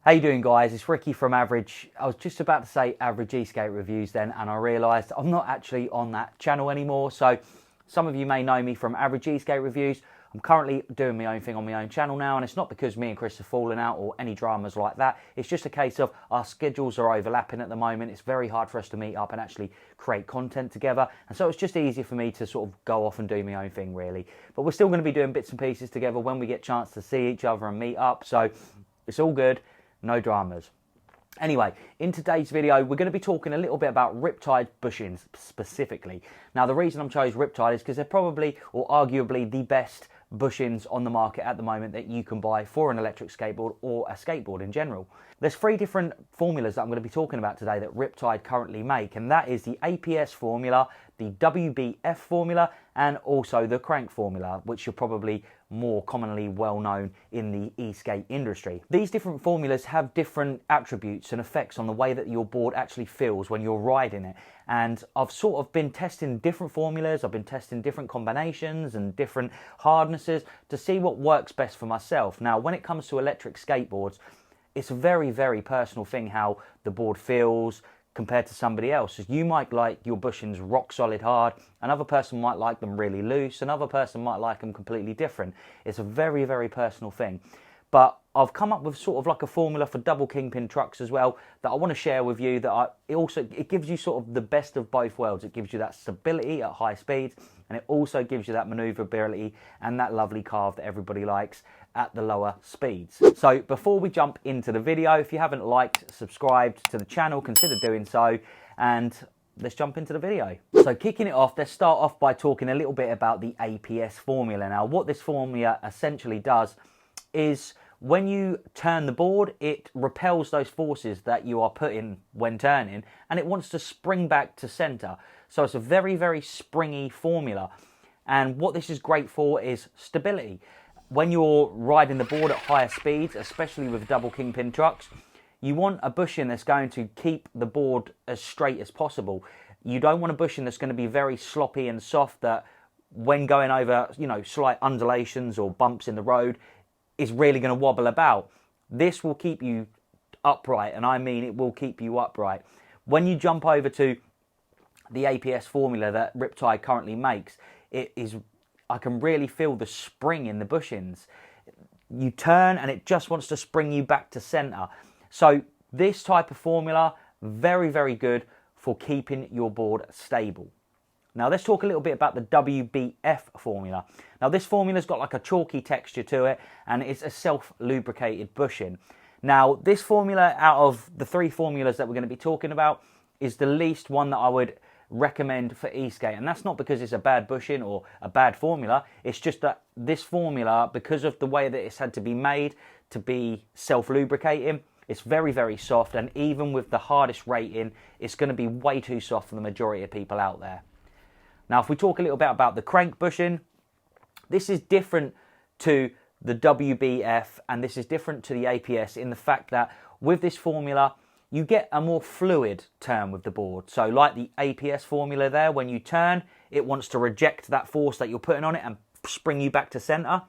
How you doing, guys? It's Ricky from Average. I was just about to say Average E-Skate Reviews then, and I realised I'm not actually on that channel anymore. So some of you may know me from Average E-Skate Reviews. I'm currently doing my own thing on my own channel now, and it's not because me and Chris have fallen out or any dramas like that. It's just a case of our schedules are overlapping at the moment. It's very hard for us to meet up and actually create content together, and so it's just easier for me to sort of go off and do my own thing, really. But we're still going to be doing bits and pieces together when we get a chance to see each other and meet up, so it's all good. No dramas. Anyway, in today's video, we're going to be talking a little bit about Riptide bushings specifically. Now, the reason I'm chosen Riptide is because they're probably, or arguably, the best bushings on the market at the moment that you can buy for an electric skateboard or a skateboard in general. There's three different formulas that I'm going to be talking about today that Riptide currently make, and that is the ASP Formula, the WBF Formula, and also the Crank Formula, which are probably more commonly well known in the e-skate industry. These different formulas have different attributes and effects on the way that your board actually feels when you're riding it. And I've sort of been testing different formulas, I've been testing different combinations and different hardnesses to see what works best for myself. Now, when it comes to electric skateboards, it's a very, very personal thing how the board feels compared to somebody else. You might like your bushings rock solid hard, another person might like them really loose, another person might like them completely different. It's a very, very personal thing. But I've come up with sort of like a formula for double kingpin trucks as well that I want to share with you, that it gives you sort of the best of both worlds. It gives you that stability at high speeds, and it also gives you that maneuverability and that lovely carve that everybody likes at the lower speeds. So before we jump into the video, if you haven't liked, subscribed to the channel, consider doing so, and let's jump into the video. So kicking it off, let's start off by talking a little bit about the ASP Formula. Now, what this formula essentially does is when you turn the board, it repels those forces that you are putting when turning, and it wants to spring back to center. So it's a very, very springy formula. And what this is great for is stability. When you're riding the board at higher speeds, especially with double kingpin trucks, you want a bushing that's going to keep the board as straight as possible. You don't want a bushing that's going to be very sloppy and soft that when going over, slight undulations or bumps in the road, is really going to wobble about. This will keep you upright, and I mean it will keep you upright. When you jump over to the ASP Formula that Riptide currently makes, I can really feel the spring in the bushings. You turn and it just wants to spring you back to center. So this type of formula, very, very good for keeping your board stable. Now let's talk a little bit about the WBF formula. Now this formula's got like a chalky texture to it, and it's a self-lubricated bushing. Now this formula, out of the three formulas that we're going to be talking about, is the least one that I would recommend for e-skate, and that's not because it's a bad bushing or a bad formula. It's just that this formula, because of the way that it's had to be made to be self-lubricating, it's very, very soft, and even with the hardest rating, it's going to be way too soft for the majority of people out there. Now, if we talk a little bit about the crank bushing, this is different to the WBF, and this is different to the ASP in the fact that with this formula, you get a more fluid turn with the board. So like the ASP Formula there, when you turn, it wants to reject that force that you're putting on it and spring you back to center.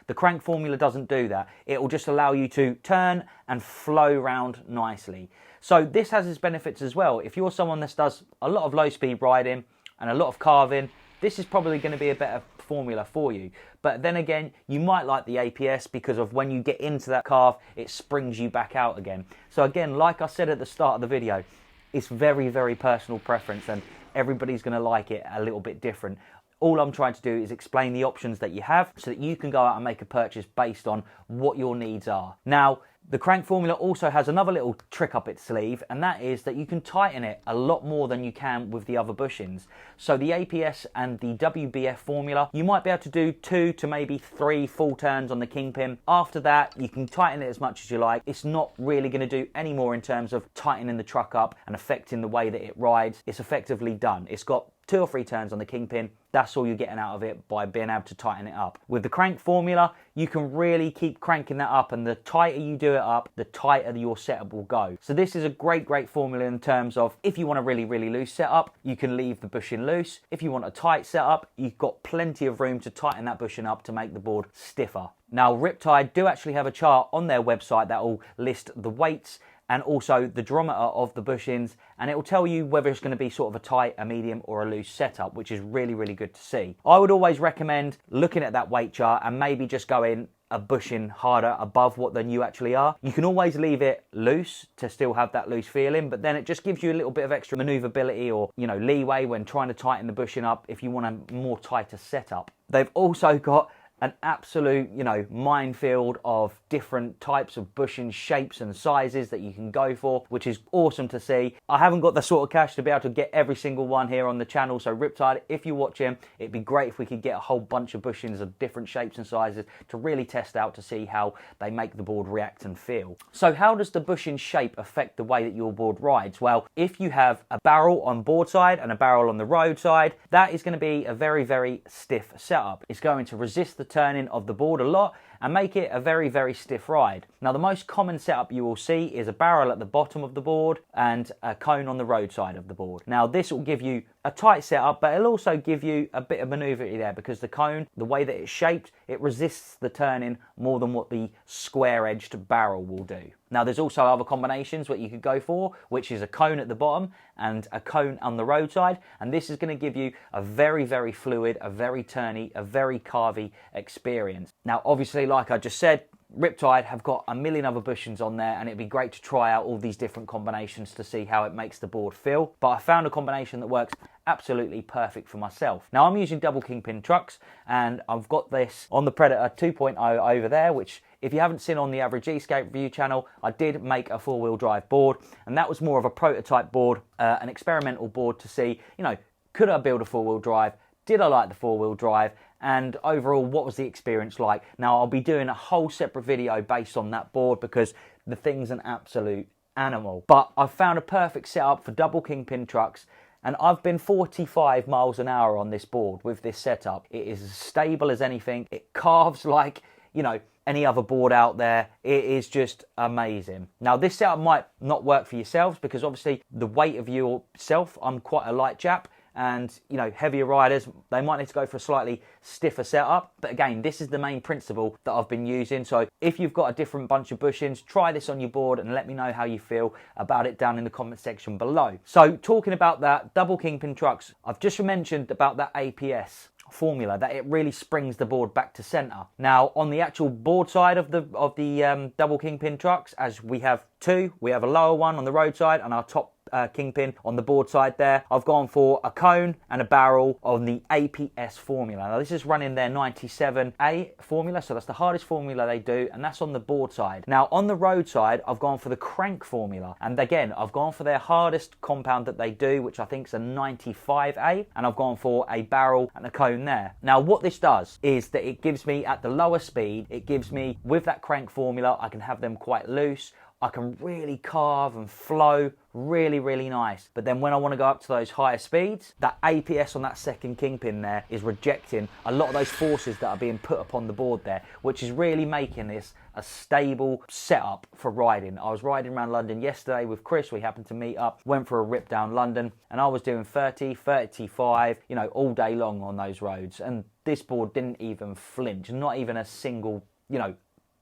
The Crank Formula doesn't do that. It will just allow you to turn and flow around nicely. So this has its benefits as well. If you're someone that does a lot of low speed riding and a lot of carving, this is probably going to be a better formula for you. But then again, you might like the ASP because of when you get into that carve, it springs you back out again. So again, like I said at the start of the video, it's very, very personal preference, and everybody's going to like it a little bit different. All I'm trying to do is explain the options that you have so that you can go out and make a purchase based on what your needs are. Now, the Crank Formula also has another little trick up its sleeve, and that is that you can tighten it a lot more than you can with the other bushings. So the ASP and the WBF Formula, you might be able to do 2 to maybe 3 full turns on the kingpin. After that, you can tighten it as much as you like. It's not really going to do any more in terms of tightening the truck up and affecting the way that it rides. It's effectively done. It's got 2 or 3 turns on the kingpin. That's all you're getting out of it by being able to tighten it up. With the crank formula, you can really keep cranking that up, and the tighter you do it up, the tighter your setup will go. So this is a great formula in terms of if you want a really loose setup, you can leave the bushing loose. If you want a tight setup, you've got plenty of room to tighten that bushing up to make the board stiffer. Now, Riptide do actually have a chart on their website that will list the weights and also the diameter of the bushings, and it will tell you whether it's going to be sort of a tight, a medium or a loose setup, which is really good to see. I would always recommend looking at that weight chart and maybe just going a bushing harder above what than you actually are. You can always leave it loose to still have that loose feeling, but then it just gives you a little bit of extra maneuverability or, you know, leeway when trying to tighten the bushing up if you want a more tighter setup. They've also got an absolute, you know, minefield of different types of bushing shapes and sizes that you can go for, which is awesome to see. I haven't got the sort of cash to be able to get every single one here on the channel, so Riptide, if you're watching, it'd be great if we could get a whole bunch of bushings of different shapes and sizes to really test out to see how they make the board react and feel. So how does the bushing shape affect the way that your board rides? Well, if you have a barrel on board side and a barrel on the road side, that is going to be a very stiff setup. It's going to resist the turning of the board a lot and make it a very stiff ride. Now, the most common setup you will see is a barrel at the bottom of the board and a cone on the road side of the board. Now, this will give you a tight setup, but it'll also give you a bit of maneuverability there because the cone, the way that it's shaped, it resists the turning more than what the square-edged barrel will do. Now, there's also other combinations what you could go for, which is a cone at the bottom and a cone on the road side, and this is going to give you a very fluid, a very turny, a very carvy experience. Now, obviously, like I just said, Riptide have got a million other bushings on there, and it'd be great to try out all these different combinations to see how it makes the board feel. But I found a combination that works absolutely perfect for myself. Now, I'm using double kingpin trucks, and I've got this on the Predator 2.0 over there, which if you haven't seen on the Average Eskate Review channel, I did make a 4-wheel drive board, and that was more of a prototype board, an experimental board to see, you know, could I build a 4-wheel drive? Did I like the 4-wheel drive? And overall, what was the experience like? Now, I'll be doing a whole separate video based on that board because the thing's an absolute animal. But I've found a perfect setup for double kingpin trucks, and I've been 45 miles an hour on this board with this setup. It is as stable as anything. It carves like, you know, any other board out there. It is just amazing. Now, this setup might not work for yourselves because obviously the weight of yourself, I'm quite a light chap, and, you know, heavier riders, they might need to go for a slightly stiffer setup. But again, this is the main principle that I've been using. So if you've got a different bunch of bushings, try this on your board and let me know how you feel about it down in the comment section below. So talking about that, double kingpin trucks, I've just mentioned about that ASP Formula, that it really springs the board back to center. Now, on the actual board side of the double kingpin trucks, as we have two, we have a lower one on the road side and our top kingpin on the board side there. I've gone for a cone and a barrel on the ASP Formula. Now, this is running their 97A formula, so that's the hardest formula they do, and that's on the board side. Now, on the road side, I've gone for the crank formula, and again, I've gone for their hardest compound that they do, which I think is a 95A, and I've gone for a barrel and a cone there. Now, what this does is that it gives me, at the lower speed, it gives me, with that crank formula, I can have them quite loose. I can really carve and flow really nice. But then when I want to go up to those higher speeds, that ASP on that second kingpin there is rejecting a lot of those forces that are being put upon the board there, which is really making this a stable setup for riding. I was riding around London yesterday with Chris. We happened to meet up, went for a rip down London, and I was doing 30, 35, you know, all day long on those roads. And this board didn't even flinch, not even a single, you know,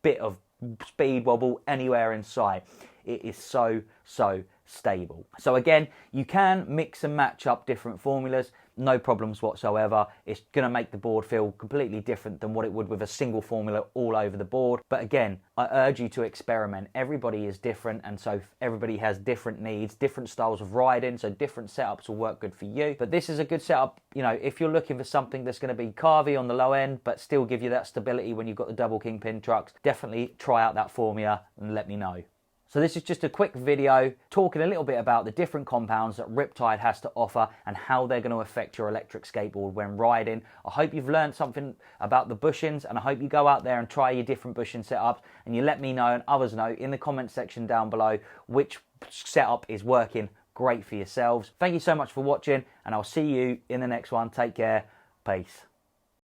bit of speed wobble anywhere in sight. It is so stable. So again, you can mix and match up different formulas, no problems whatsoever. It's going to make the board feel completely different than what it would with a single formula all over the board. But again, I urge you to experiment. Everybody is different, and so everybody has different needs, different styles of riding, so different setups will work good for you. But this is a good setup, you know, if you're looking for something that's going to be carvy on the low end but still give you that stability when you've got the double kingpin trucks. Definitely try out that formula and let me know. So this is just a quick video talking a little bit about the different compounds that Riptide has to offer and how they're going to affect your electric skateboard when riding. I hope you've learned something about the bushings, and I hope you go out there and try your different bushing setups, and you let me know and others know in the comment section down below which setup is working great for yourselves. Thank you so much for watching, and I'll see you in the next one. Take care. Peace.